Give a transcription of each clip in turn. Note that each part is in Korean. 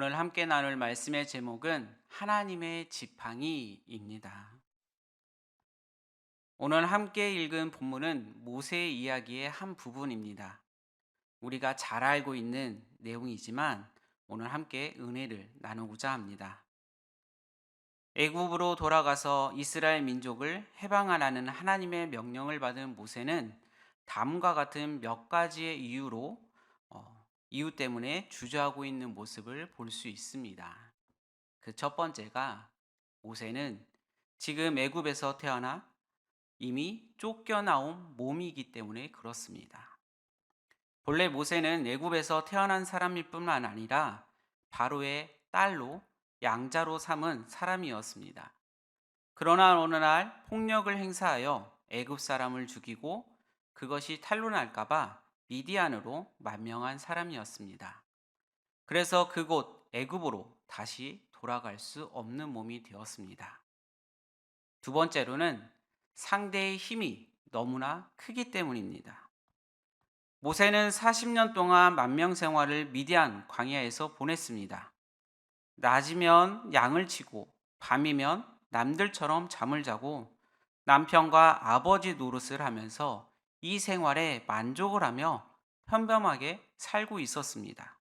오늘 함께 나눌 말씀의 제목은 하나님의 지팡이입니다. 오늘 함께 읽은 본문은 모세의 이야기의 한 부분입니다. 우리가 잘 알고 있는 내용이지만 오늘 함께 은혜를 나누고자 합니다. 애굽으로 돌아가서 이스라엘 민족을 해방하라는 하나님의 명령을 받은 모세는 다음과 같은 몇 가지의 이유 때문에 주저하고 있는 모습을 볼 수 있습니다. 그 첫 번째가 모세는 지금 애굽에서 태어나 이미 쫓겨나온 몸이기 때문에 그렇습니다. 본래 모세는 애굽에서 태어난 사람일 뿐만 아니라 바로의 딸로 양자로 삼은 사람이었습니다. 그러나 어느 날 폭력을 행사하여 애굽 사람을 죽이고 그것이 탄로날까봐 미디안으로 만명한 사람이었습니다. 그래서 그곳 애굽으로 다시 돌아갈 수 없는 몸이 되었습니다. 두 번째로는 상대의 힘이 너무나 크기 때문입니다. 모세는 40년 동안 만명 생활을 미디안 광야에서 보냈습니다. 낮이면 양을 치고 밤이면 남들처럼 잠을 자고 남편과 아버지 노릇을 하면서 이 생활에 만족을 하며 평범하게 살고 있었습니다.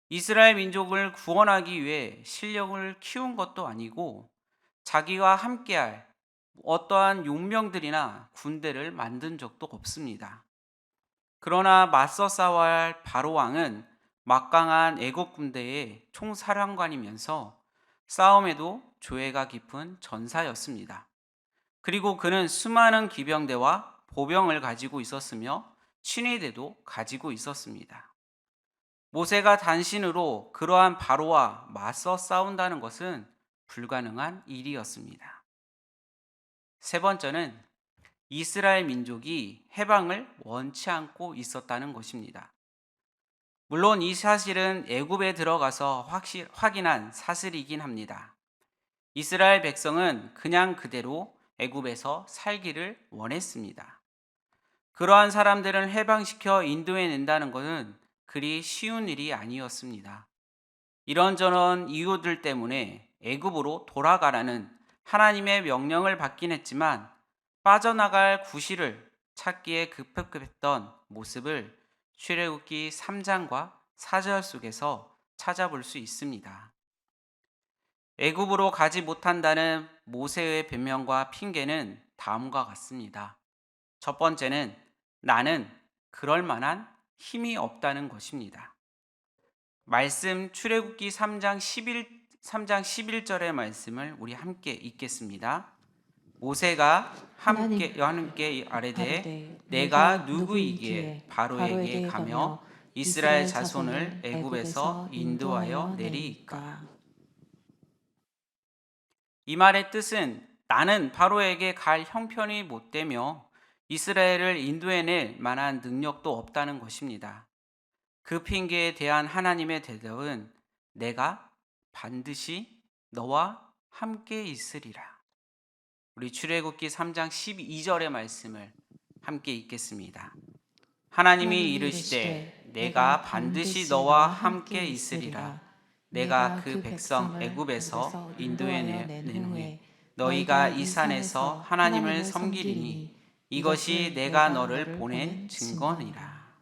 이스라엘 민족을 구원하기 위해 실력을 키운 것도 아니고 자기와 함께할 어떠한 용병들이나 군대를 만든 적도 없습니다. 그러나 맞서 싸워야 할 바로 왕은 막강한 애국 군대의 총사령관이면서 싸움에도 조예가 깊은 전사였습니다. 그리고 그는 수많은 기병대와 보병을 가지고 있었으며 친위대도 가지고 있었습니다. 모세가 단신으로 그러한 바로와 맞서 싸운다는 것은 불가능한 일이었습니다. 세 번째는 이스라엘 민족이 해방을 원치 않고 있었다는 것입니다. 물론 이 사실은 애굽에 들어가서 확인한 사실이긴 합니다. 이스라엘 백성은 그냥 그대로 애굽에서 살기를 원했습니다. 그러한 사람들을 해방시켜 인도해낸다는 것은 그리 쉬운 일이 아니었습니다. 이런저런 이유들 때문에 애굽으로 돌아가라는 하나님의 명령을 받긴 했지만 빠져나갈 구실을 찾기에 급급했던 모습을 출애굽기 3장과 4절 속에서 찾아볼 수 있습니다. 애굽으로 가지 못한다는 모세의 변명과 핑계는 다음과 같습니다. 첫 번째는 나는 그럴 만한 힘이 없다는 것입니다. 말씀 출애굽기 3장 11절의 말씀을 우리 함께 읽겠습니다. 모세가 하나님께 아뢰되 내가 누구이기에 바로에게 가며 이스라엘 자손을 애굽에서 인도하여 내리이까. 이 말의 뜻은 나는 바로에게 갈 형편이 못 되며 이스라엘을 인도해낼 만한 능력도 없다는 것입니다. 그 핑계에 대한 하나님의 대답은 내가 반드시 너와 함께 있으리라. 우리 출애굽기 3장 12절의 말씀을 함께 읽겠습니다. 하나님이 이르시되 내가 반드시 너와 함께 있으리라. 내가 그 백성 애굽에서 인도해낸 후에 너희가 이 산에서 하나님을 섬기리니 이것이 내가 너를 보낸 증거니라.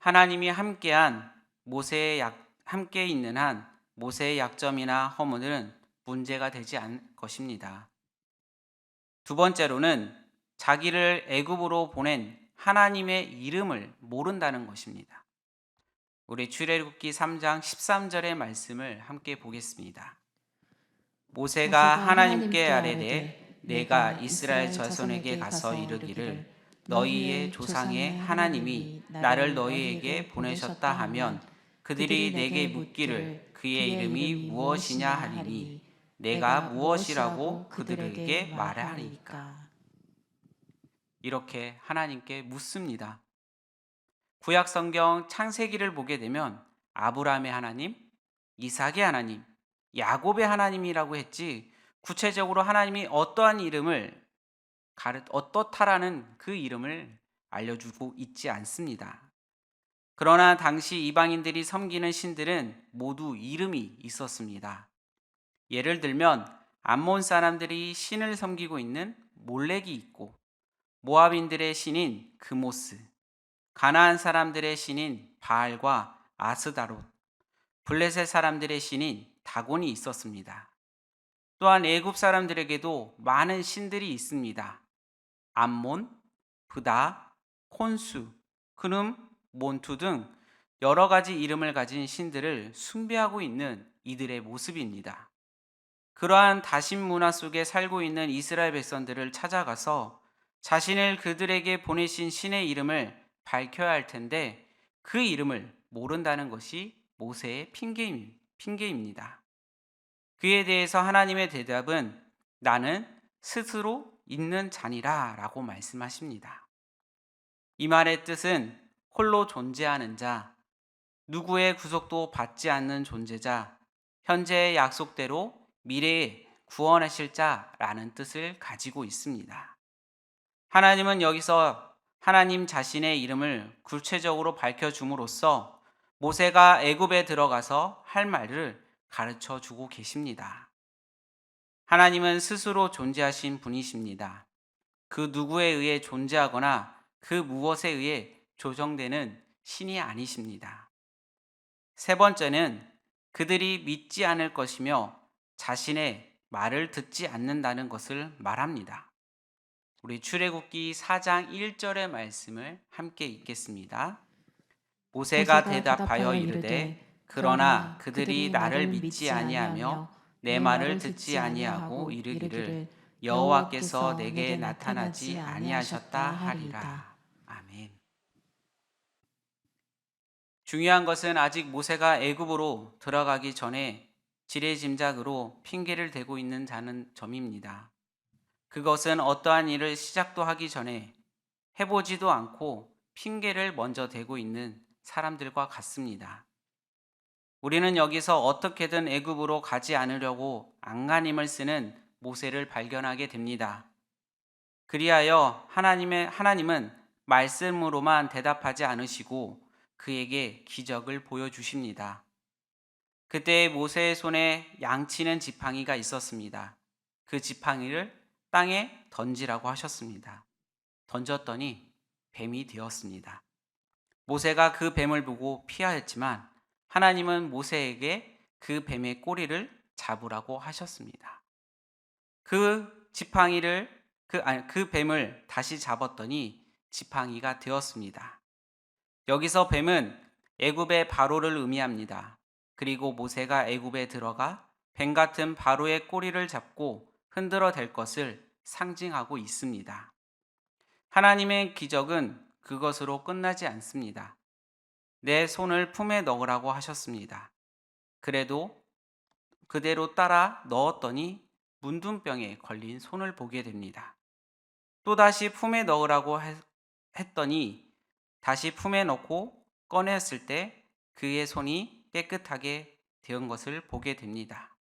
하나님이 함께 있는 한 모세의 약점이나 허물은 문제가 되지 않을 것입니다. 두 번째로는 자기를 애굽으로 보낸 하나님의 이름을 모른다는 것입니다. 우리 출애굽기 3장 13절의 말씀을 함께 보겠습니다. 모세가 하나님께 아뢰되 내가 이스라엘 자손에게 가서 이르기를 너희의 조상의 하나님이 나를 너희에게 보내셨다 하면 그들이 내게 묻기를 그의 이름이 무엇이냐 하리니 내가 무엇이라고 그들에게 말하리까. 이렇게 하나님께 묻습니다. 구약 성경 창세기를 보게 되면 아브라함의 하나님, 이삭의 하나님, 야곱의 하나님이라고 했지 구체적으로 하나님이 어떠한 이름을 어떻다라는 그 이름을 알려주고 있지 않습니다. 그러나 당시 이방인들이 섬기는 신들은 모두 이름이 있었습니다. 예를 들면 암몬 사람들이 신을 섬기고 있는 몰렉이 있고, 모압인들의 신인 그모스, 가나안 사람들의 신인 바알과 아스다롯, 블레셋 사람들의 신인 다곤이 있었습니다. 또한 애굽 사람들에게도 많은 신들이 있습니다. 암몬, 브다, 콘수, 크눔, 몬투 등 여러 가지 이름을 가진 신들을 숭배하고 있는 이들의 모습입니다. 그러한 다신 문화 속에 살고 있는 이스라엘 백성들을 찾아가서 자신을 그들에게 보내신 신의 이름을 밝혀야 할 텐데 그 이름을 모른다는 것이 모세의 핑계입니다. 그에 대해서 하나님의 대답은 나는 스스로 있는 자니라 라고 말씀하십니다. 이 말의 뜻은 홀로 존재하는 자, 누구의 구속도 받지 않는 존재자, 현재의 약속대로 미래에 구원하실 자라는 뜻을 가지고 있습니다. 하나님은 여기서 하나님 자신의 이름을 구체적으로 밝혀줌으로써 모세가 애굽에 들어가서 할 말을 가르쳐 주고 계십니다. 하나님은 스스로 존재하신 분이십니다. 그 누구에 의해 존재하거나 그 무엇에 의해 조정되는 신이 아니십니다. 세 번째는 그들이 믿지 않을 것이며 자신의 말을 듣지 않는다는 것을 말합니다. 우리 출애굽기 4장 1절의 말씀을 함께 읽겠습니다. 모세가 대답하여 이르되 그러나 그들이 나를 믿지 아니하며 내 말을 듣지 아니하고 이르기를 여호와께서 내게 나타나지 아니하셨다 하리라. 아멘. 중요한 것은 아직 모세가 애굽으로 들어가기 전에 지레짐작으로 핑계를 대고 있는 자는 점입니다. 그것은 어떠한 일을 시작도 하기 전에 해보지도 않고 핑계를 먼저 대고 있는 사람들과 같습니다. 우리는 여기서 어떻게든 애굽으로 가지 않으려고 안간힘을 쓰는 모세를 발견하게 됩니다. 그리하여 하나님은 말씀으로만 대답하지 않으시고 그에게 기적을 보여주십니다. 그때 모세의 손에 양치는 지팡이가 있었습니다. 그 지팡이를 땅에 던지라고 하셨습니다. 던졌더니 뱀이 되었습니다. 모세가 그 뱀을 보고 피하였지만 하나님은 모세에게 그 뱀의 꼬리를 잡으라고 하셨습니다. 그 뱀을 다시 잡았더니 지팡이가 되었습니다. 여기서 뱀은 애굽의 바로를 의미합니다. 그리고 모세가 애굽에 들어가 뱀 같은 바로의 꼬리를 잡고 흔들어 댈 것을 상징하고 있습니다. 하나님의 기적은 그것으로 끝나지 않습니다. 내 손을 품에 넣으라고 하셨습니다. 그대로 따라 넣었더니 문둥병에 걸린 손을 보게 됩니다. 또다시 품에 넣으라고 했더니 다시 품에 넣고 꺼냈을 때 그의 손이 깨끗하게 된 것을 보게 됩니다.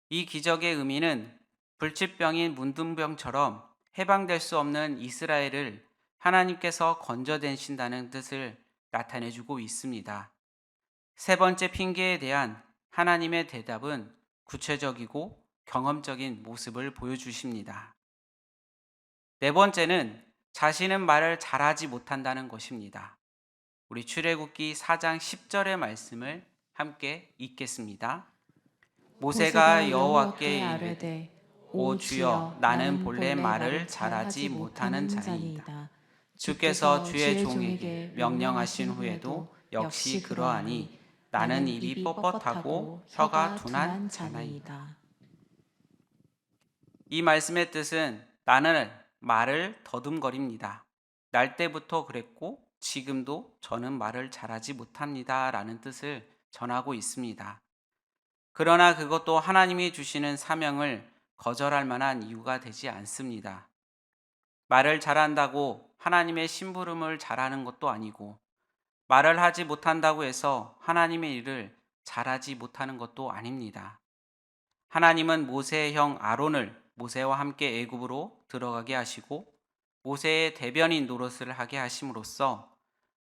이 기적의 의미는 불치병인 문둥병처럼 해방될 수 없는 이스라엘을 하나님께서 건져내신다는 뜻을 나타내주고 있습니다. 세 번째 핑계에 대한 하나님의 대답은 구체적이고 경험적인 모습을 보여주십니다. 네 번째는 자신은 말을 잘하지 못한다는 것입니다. 우리 출애굽기 4장 10절의 말씀을 함께 읽겠습니다. 모세가 여호와께 이르되 오 주여 나는 본래 말을 잘하지 못하는 자니이다. 주께서 주의 종에게 명령하신 후에도 역시 그러하니 나는 입이 뻣뻣하고 혀가 둔한 자나이다. 이 말씀의 뜻은 나는 말을 더듬거립니다. 날 때부터 그랬고 지금도 저는 말을 잘하지 못합니다. 라는 뜻을 전하고 있습니다. 그러나 그것도 하나님이 주시는 사명을 거절할 만한 이유가 되지 않습니다. 말을 잘한다고 하나님의 심부름을 잘하는 것도 아니고 말을 하지 못한다고 해서 하나님의 일을 잘하지 못하는 것도 아닙니다. 하나님은 모세의 형 아론을 모세와 함께 애굽으로 들어가게 하시고 모세의 대변인 노릇을 하게 하심으로써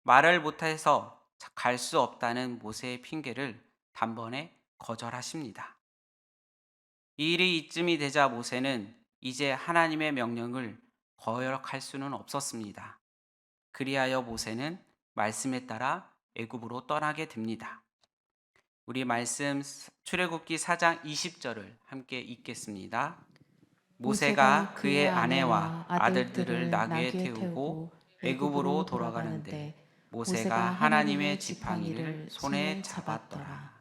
말을 못해서 갈 수 없다는 모세의 핑계를 단번에 거절하십니다. 이 일이 이쯤이 되자 모세는 이제 하나님의 명령을 거역할 수는 없었습니다. 그리하여 모세는 말씀에 따라 애굽으로 떠나게 됩니다. 우리 말씀 출애굽기 4장 20절을 함께 읽겠습니다. 모세가 그의 아내와 아들들을 나귀에 태우고 애굽으로 돌아가는데 모세가 하나님의 지팡이를 손에 잡았더라.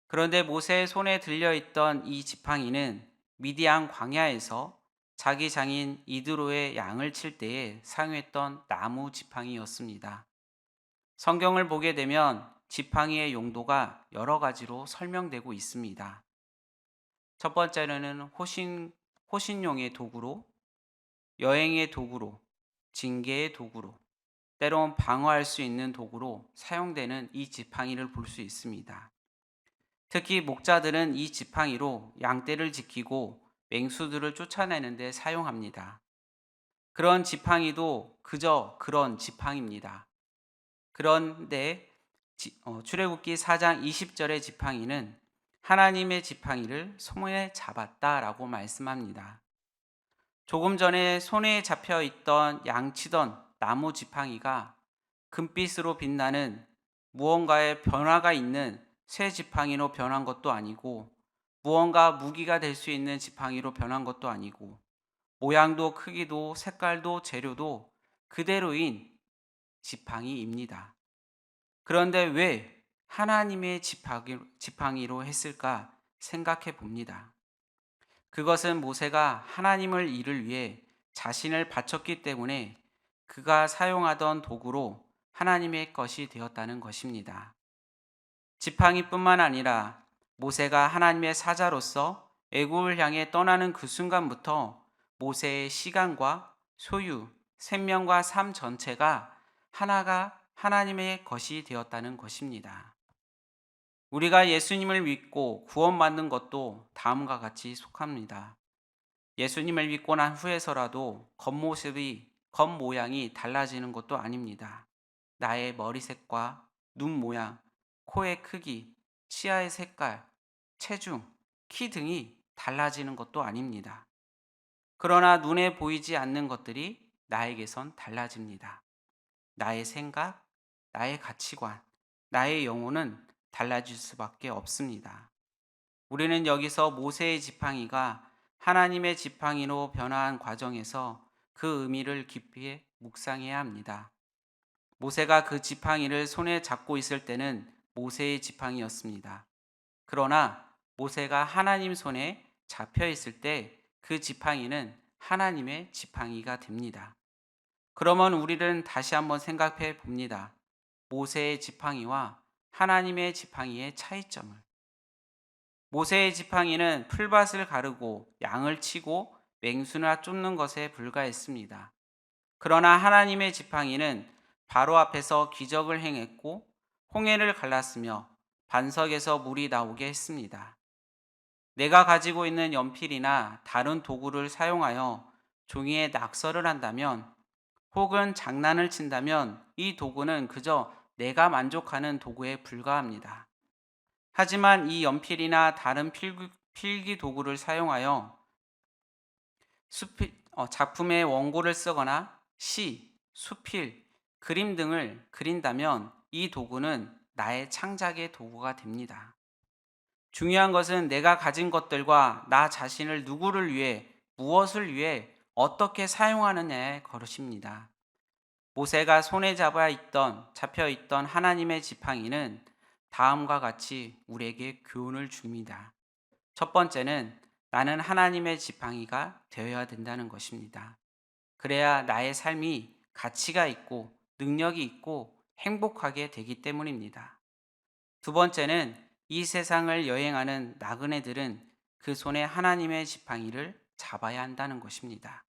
그런데 모세의 손에 들려있던 이 지팡이는 미디안 광야에서 자기 장인 이드로의 양을 칠 때에 사용했던 나무 지팡이였습니다. 성경을 보게 되면 지팡이의 용도가 여러 가지로 설명되고 있습니다. 첫 번째로는 호신용의 도구로, 여행의 도구로, 징계의 도구로, 때론 방어할 수 있는 도구로 사용되는 이 지팡이를 볼 수 있습니다. 특히 목자들은 이 지팡이로 양떼를 지키고 맹수들을 쫓아내는 데 사용합니다. 그런 지팡이도 그저 그런 지팡이입니다. 그런데 출애굽기 4장 20절의 지팡이는 하나님의 지팡이를 손에 잡았다라고 말씀합니다. 조금 전에 손에 잡혀 있던 양치던 나무 지팡이가 금빛으로 빛나는 무언가의 변화가 있는 새 지팡이로 변한 것도 아니고 무언가 무기가 될 수 있는 지팡이로 변한 것도 아니고 모양도 크기도 색깔도 재료도 그대로인 지팡이입니다. 그런데 왜 하나님의 지팡이로 했을까 생각해 봅니다. 그것은 모세가 하나님을 일을 위해 자신을 바쳤기 때문에 그가 사용하던 도구로 하나님의 것이 되었다는 것입니다. 지팡이뿐만 아니라 모세가 하나님의 사자로서 애굽을 향해 떠나는 그 순간부터 모세의 시간과 소유, 생명과 삶 전체가 하나가 하나님의 것이 되었다는 것입니다. 우리가 예수님을 믿고 구원받는 것도 다음과 같이 속합니다. 예수님을 믿고 난 후에서라도 겉모양이 달라지는 것도 아닙니다. 나의 머리색과 눈 모양, 코의 크기, 치아의 색깔, 체중, 키 등이 달라지는 것도 아닙니다. 그러나 눈에 보이지 않는 것들이 나에게선 달라집니다. 나의 생각, 나의 가치관, 나의 영혼은 달라질 수밖에 없습니다. 우리는 여기서 모세의 지팡이가 하나님의 지팡이로 변화한 과정에서 그 의미를 깊이 묵상해야 합니다. 모세가 그 지팡이를 손에 잡고 있을 때는 모세의 지팡이였습니다. 그러나 모세가 하나님 손에 잡혀 있을 때 그 지팡이는 하나님의 지팡이가 됩니다. 그러면 우리는 다시 한번 생각해 봅니다. 모세의 지팡이와 하나님의 지팡이의 차이점을. 모세의 지팡이는 풀밭을 가르고 양을 치고 맹수나 쫓는 것에 불과했습니다. 그러나 하나님의 지팡이는 바로 앞에서 기적을 행했고 홍해를 갈랐으며 반석에서 물이 나오게 했습니다. 내가 가지고 있는 연필이나 다른 도구를 사용하여 종이에 낙서를 한다면 혹은 장난을 친다면 이 도구는 그저 내가 만족하는 도구에 불과합니다. 하지만 이 연필이나 다른 필기 도구를 사용하여 작품의 원고를 쓰거나 시, 수필, 그림 등을 그린다면 이 도구는 나의 창작의 도구가 됩니다. 중요한 것은 내가 가진 것들과 나 자신을 누구를 위해, 무엇을 위해 어떻게 사용하느냐의 것입니다. 모세가 손에 잡혀 있던 하나님의 지팡이는 다음과 같이 우리에게 교훈을 줍니다. 첫 번째는 나는 하나님의 지팡이가 되어야 된다는 것입니다. 그래야 나의 삶이 가치가 있고 능력이 있고 행복하게 되기 때문입니다. 두 번째는 이 세상을 여행하는 나그네들은 그 손에 하나님의 지팡이를 잡아야 한다는 것입니다.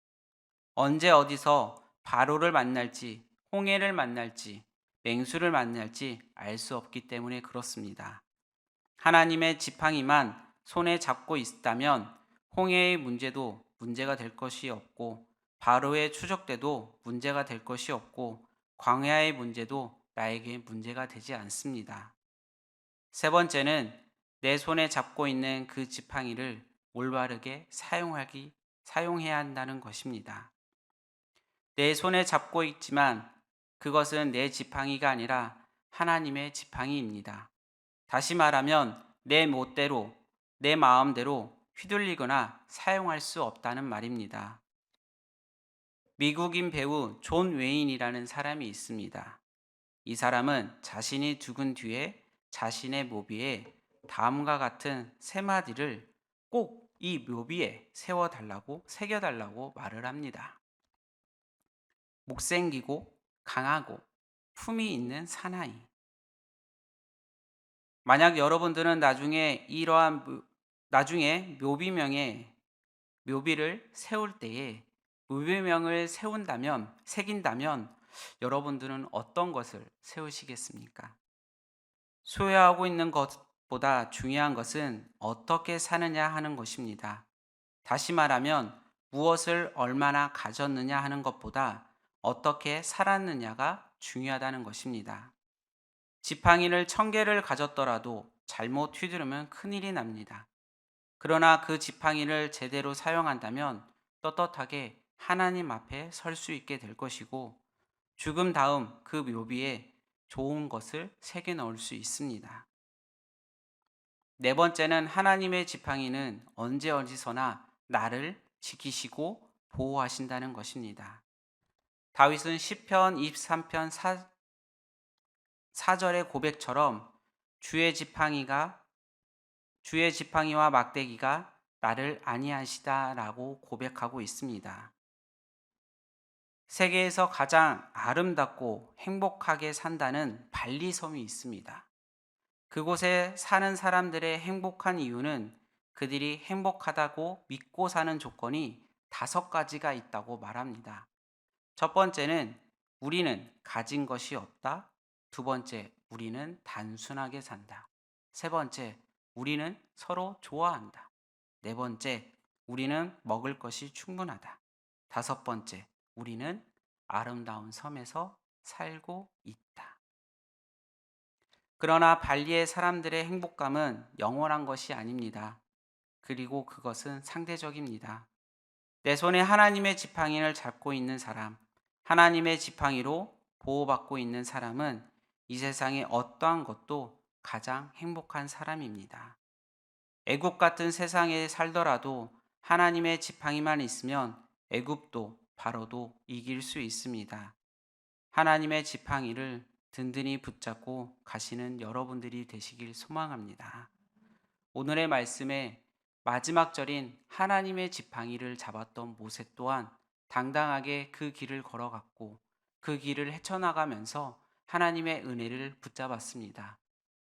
언제 어디서 바로를 만날지, 홍해를 만날지, 맹수를 만날지 알 수 없기 때문에 그렇습니다. 하나님의 지팡이만 손에 잡고 있다면 홍해의 문제도 문제가 될 것이 없고 바로의 추적대도 문제가 될 것이 없고 광야의 문제도 나에게 문제가 되지 않습니다. 세 번째는 내 손에 잡고 있는 그 지팡이를 올바르게 사용해야 한다는 것입니다. 내 손에 잡고 있지만 그것은 내 지팡이가 아니라 하나님의 지팡이입니다. 다시 말하면 내 멋대로, 내 마음대로 휘둘리거나 사용할 수 없다는 말입니다. 미국인 배우 존 웨인이라는 사람이 있습니다. 이 사람은 자신이 죽은 뒤에 자신의 묘비에 다음과 같은 세 마디를 꼭 이 묘비에 새겨달라고 말을 합니다. 못생기고 강하고 품이 있는 사나이. 만약 여러분들은 나중에 묘비를 세울 때에 묘비명을 새긴다면 여러분들은 어떤 것을 세우시겠습니까? 소유하고 있는 것보다 중요한 것은 어떻게 사느냐 하는 것입니다. 다시 말하면 무엇을 얼마나 가졌느냐 하는 것보다 어떻게 살았느냐가 중요하다는 것입니다. 지팡이를 1000개를 가졌더라도 잘못 휘두르면 큰일이 납니다. 그러나 그 지팡이를 제대로 사용한다면 떳떳하게 하나님 앞에 설 수 있게 될 것이고 죽음 다음 그 묘비에 좋은 것을 새겨 넣을 수 있습니다. 네 번째는 하나님의 지팡이는 언제 어디서나 나를 지키시고 보호하신다는 것입니다. 다윗은 시편 23편 4절의 고백처럼 주의 지팡이와 막대기가 나를 안위하시다라고 고백하고 있습니다. 세계에서 가장 아름답고 행복하게 산다는 발리섬이 있습니다. 그곳에 사는 사람들의 행복한 이유는 그들이 행복하다고 믿고 사는 조건이 5가지가 있다고 말합니다. 첫 번째는 우리는 가진 것이 없다. 두 번째, 우리는 단순하게 산다. 세 번째, 우리는 서로 좋아한다. 네 번째, 우리는 먹을 것이 충분하다. 다섯 번째, 우리는 아름다운 섬에서 살고 있다. 그러나 발리의 사람들의 행복감은 영원한 것이 아닙니다. 그리고 그것은 상대적입니다. 내 손에 하나님의 지팡이를 잡고 있는 사람, 하나님의 지팡이로 보호받고 있는 사람은 이 세상의 어떠한 것도 가장 행복한 사람입니다. 애굽 같은 세상에 살더라도 하나님의 지팡이만 있으면 애굽도 바로도 이길 수 있습니다. 하나님의 지팡이를 든든히 붙잡고 가시는 여러분들이 되시길 소망합니다. 오늘의 말씀에 마지막 절인 하나님의 지팡이를 잡았던 모세 또한 당당하게 그 길을 걸어갔고 그 길을 헤쳐나가면서 하나님의 은혜를 붙잡았습니다.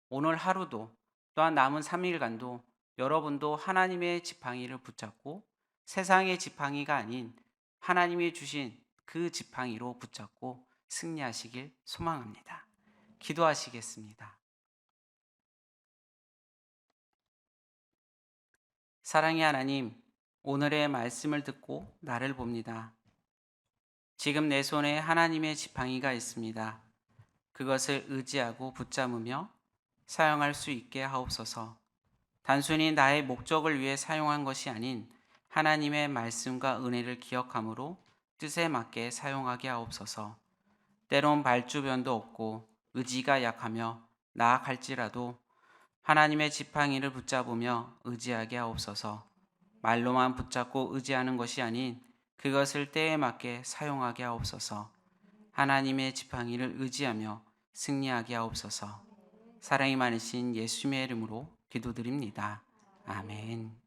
오늘 하루도 또한 남은 3일간도 여러분도 하나님의 지팡이를 붙잡고 세상의 지팡이가 아닌 하나님이 주신 그 지팡이로 붙잡고 승리하시길 소망합니다. 기도하시겠습니다. 사랑의 하나님, 오늘의 말씀을 듣고 나를 봅니다. 지금 내 손에 하나님의 지팡이가 있습니다. 그것을 의지하고 붙잡으며 사용할 수 있게 하옵소서. 단순히 나의 목적을 위해 사용한 것이 아닌 하나님의 말씀과 은혜를 기억함으로 뜻에 맞게 사용하게 하옵소서. 때론 발주변도 없고 의지가 약하며 나아갈지라도 하나님의 지팡이를 붙잡으며 의지하게 하옵소서. 말로만 붙잡고 의지하는 것이 아닌 그것을 때에 맞게 사용하게 하옵소서. 하나님의 지팡이를 의지하며 승리하게 하옵소서. 사랑이 많으신 예수님의 이름으로 기도드립니다. 아멘.